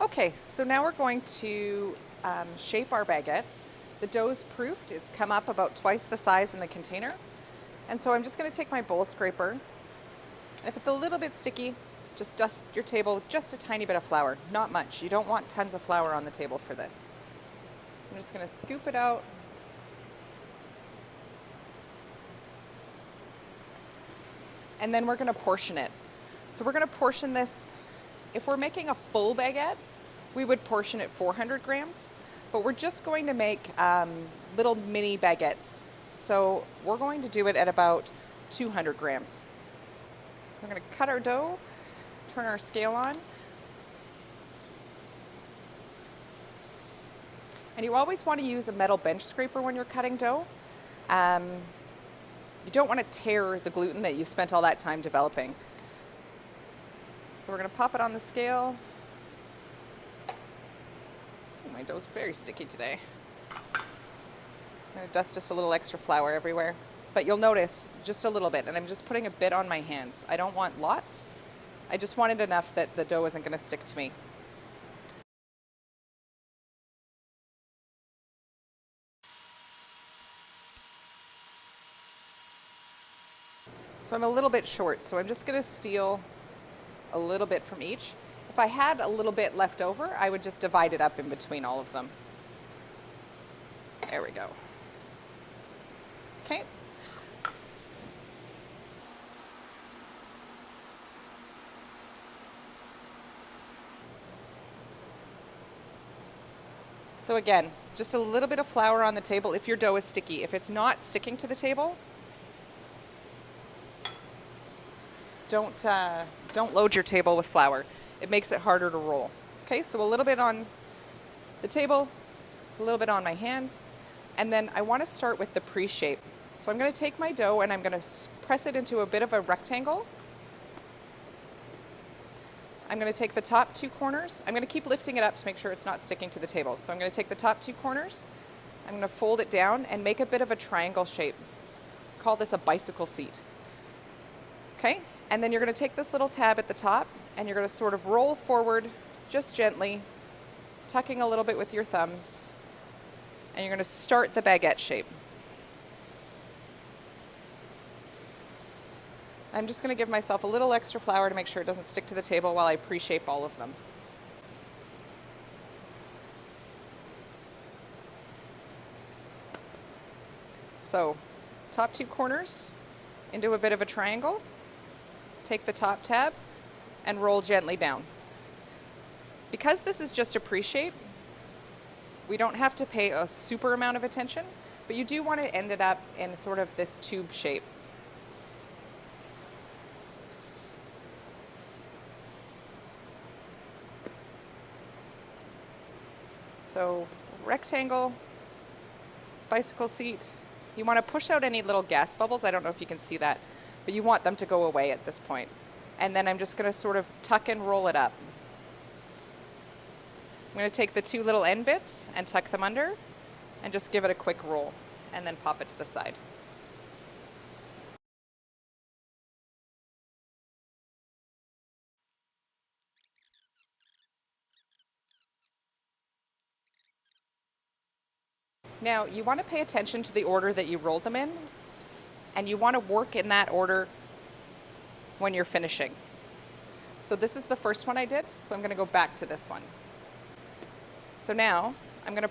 Okay, so now we're going to shape our baguettes. The dough's proofed. It's come up about twice the size in the container. And so I'm just going to take my bowl scraper. And if it's a little bit sticky, just dust your table with just a tiny bit of flour. Not much. You don't want tons of flour on the table for this. So I'm just going to scoop it out. And then we're going to portion it. So we're going to portion this. If we're making a full baguette, we would portion it 400 grams, but we're just going to make little mini baguettes. So we're going to do it at about 200 grams. So we're going to cut our dough, turn our scale on. And you always want to use a metal bench scraper when you're cutting dough. You don't want to tear the gluten that you spent all that time developing. So we're going to pop it on the scale. Oh, my dough's very sticky today. I'm going to dust just a little extra flour everywhere. But you'll notice just a little bit, and I'm just putting a bit on my hands. I don't want lots. I just wanted enough that the dough isn't going to stick to me. So I'm a little bit short, so I'm just going to steal a little bit from each. If I had a little bit left over, I would just divide it up in between all of them. There we go. Okay. So again, just a little bit of flour on the table if your dough is sticky. If it's not sticking to the table, don't load your table with flour. It makes it harder to roll. Okay, so a little bit on the table, a little bit on my hands, and then I want to start with the pre-shape. So I'm going to take my dough and I'm going to press it into a bit of a rectangle. I'm going to take the top two corners. I'm going to keep lifting it up to make sure it's not sticking to the table. So I'm going to take the top two corners, I'm going to fold it down and make a bit of a triangle shape. Call this a bicycle seat. Okay? And then you're going to take this little tab at the top and you're going to sort of roll forward just gently, tucking a little bit with your thumbs, and you're going to start the baguette shape. I'm just going to give myself a little extra flour to make sure it doesn't stick to the table while I pre-shape all of them. So, top two corners into a bit of a triangle. Take the top tab and roll gently down. Because this is just a pre-shape, we don't have to pay a super amount of attention, but you do want to end it up in sort of this tube shape. So, rectangle, bicycle seat. You want to push out any little gas bubbles. I don't know if you can see that, but you want them to go away at this point. And then I'm just going to sort of tuck and roll it up. I'm going to take the two little end bits and tuck them under and just give it a quick roll and then pop it to the side. Now, you want to pay attention to the order that you rolled them in, and you want to work in that order when you're finishing. So this is the first one I did, so I'm going to go back to this one. So now, I'm going to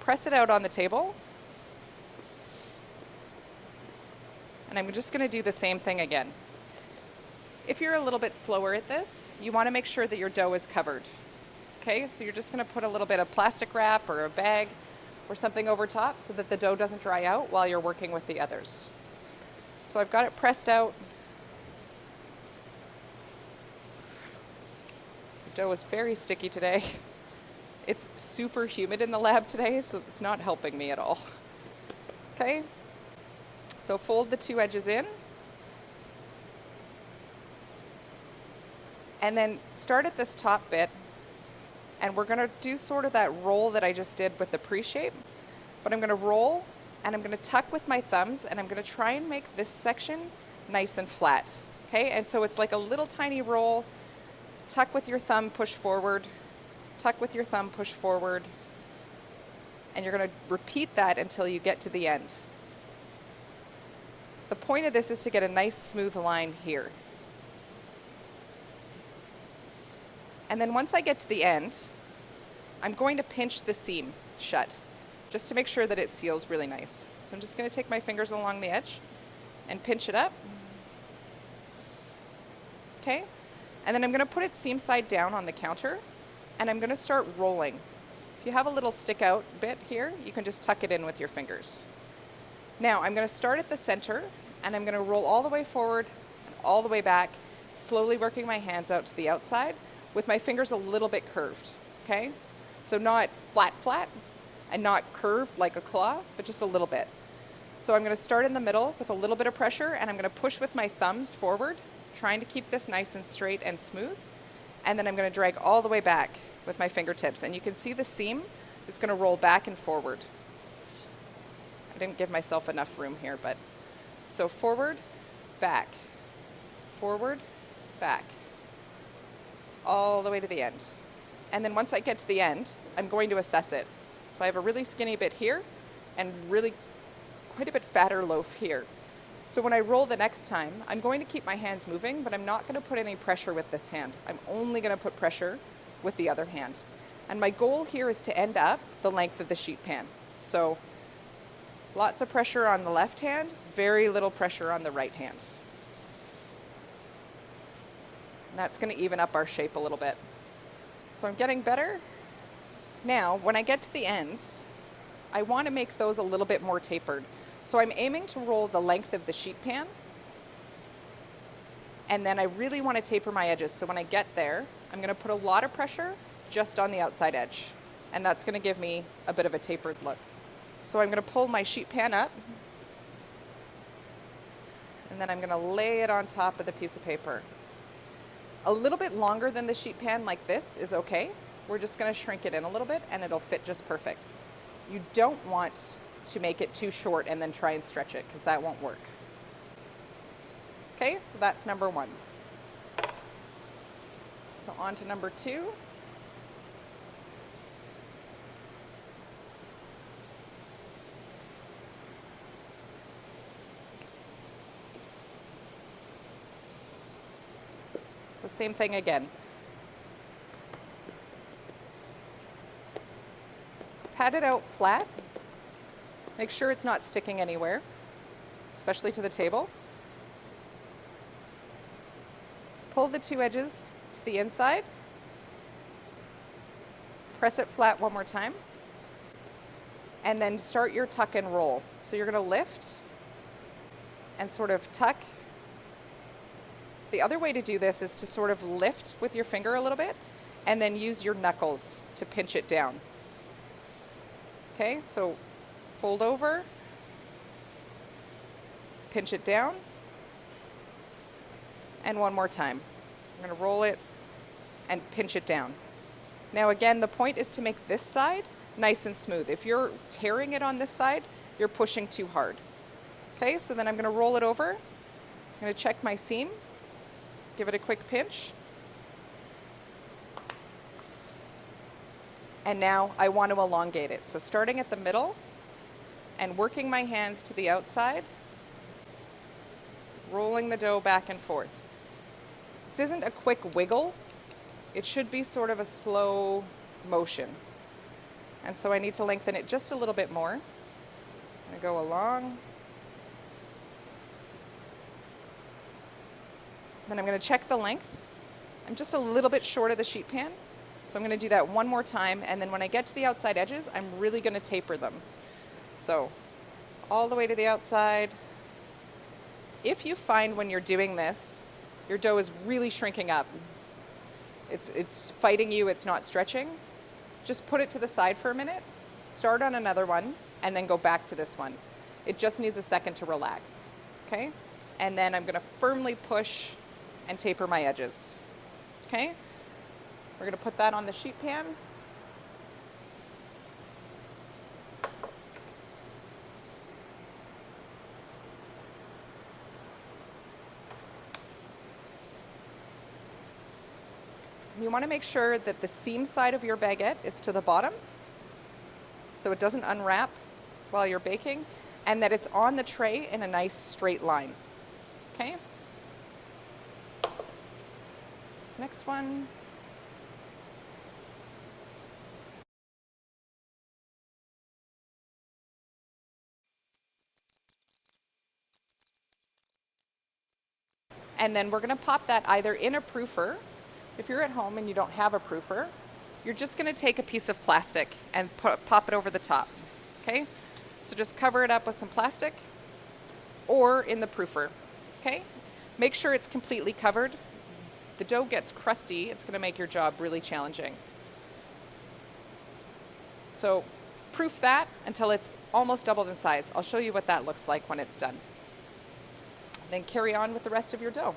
press it out on the table, and I'm just going to do the same thing again. If you're a little bit slower at this, you want to make sure that your dough is covered. Okay, so you're just going to put a little bit of plastic wrap or a bag or something over top so that the dough doesn't dry out while you're working with the others. So I've got it pressed out. The dough is very sticky today. It's super humid in the lab today, so it's not helping me at all. Okay, so fold the two edges in. And then start at this top bit, and we're going to do sort of that roll that I just did with the pre-shape, but I'm going to roll and I'm going to tuck with my thumbs and I'm going to try and make this section nice and flat. Okay, and so it's like a little tiny roll, tuck with your thumb, push forward, tuck with your thumb, push forward, and you're going to repeat that until you get to the end. The point of this is to get a nice smooth line here. And then once I get to the end, I'm going to pinch the seam shut, just to make sure that it seals really nice. So I'm just going to take my fingers along the edge and pinch it up. Okay? And then I'm going to put it seam side down on the counter, and I'm going to start rolling. If you have a little stick out bit here, you can just tuck it in with your fingers. Now I'm going to start at the center, and I'm going to roll all the way forward and all the way back, slowly working my hands out to the outside with my fingers a little bit curved, okay? So not flat, and not curved like a claw, but just a little bit. So I'm going to start in the middle with a little bit of pressure, and I'm going to push with my thumbs forward, trying to keep this nice and straight and smooth. And then I'm going to drag all the way back with my fingertips. And you can see the seam is going to roll back and forward. I didn't give myself enough room here, but so forward, back, all the way to the end. And then once I get to the end, I'm going to assess it. So I have a really skinny bit here and really quite a bit fatter loaf here. So when I roll the next time, I'm going to keep my hands moving, but I'm not going to put any pressure with this hand. I'm only going to put pressure with the other hand. And my goal here is to end up the length of the sheet pan. So lots of pressure on the left hand, very little pressure on the right hand. And that's going to even up our shape a little bit. So I'm getting better. Now, when I get to the ends, I want to make those a little bit more tapered. So I'm aiming to roll the length of the sheet pan. And then I really want to taper my edges. So when I get there, I'm going to put a lot of pressure just on the outside edge. And that's going to give me a bit of a tapered look. So I'm going to pull my sheet pan up. And then I'm going to lay it on top of the piece of paper. A little bit longer than the sheet pan like this is okay. We're just going to shrink it in a little bit and it'll fit just perfect. You don't want to make it too short and then try and stretch it, because that won't work. Okay, so that's number one. So on to number two. So same thing again. Pat it out flat. Make sure it's not sticking anywhere, especially to the table. Pull the two edges to the inside. Press it flat one more time. And then start your tuck and roll. So you're going to lift and sort of tuck. The other way to do this is to sort of lift with your finger a little bit and then use your knuckles to pinch it down. Okay, so fold over, pinch it down, and one more time. I'm going to roll it and pinch it down. Now again, the point is to make this side nice and smooth. If you're tearing it on this side, you're pushing too hard. Okay, so then I'm going to roll it over. I'm going to check my seam, give it a quick pinch. And now I want to elongate it. So starting at the middle and working my hands to the outside, rolling the dough back and forth. This isn't a quick wiggle. It should be sort of a slow motion. And so I need to lengthen it just a little bit more. I'm going to go along. Then I'm going to check the length. I'm just a little bit short of the sheet pan. So I'm going to do that one more time, and then when I get to the outside edges, I'm really going to taper them. So all the way to the outside. If you find when you're doing this, your dough is really shrinking up, it's fighting you, it's not stretching, just put it to the side for a minute, start on another one, and then go back to this one. It just needs a second to relax, okay? And then I'm going to firmly push and taper my edges, okay? We're going to put that on the sheet pan. you want to make sure that the seam side of your baguette is to the bottom so it doesn't unwrap while you're baking, and that it's on the tray in a nice straight line. Okay? Next one. And then we're going to pop that either in a proofer. If you're at home and you don't have a proofer, you're just going to take a piece of plastic and pop it over the top. Okay? So just cover it up with some plastic or in the proofer. Okay? Make sure it's completely covered. The dough gets crusty, it's going to make your job really challenging. So proof that until it's almost doubled in size. I'll show you what that looks like when it's done. Then carry on with the rest of your dough.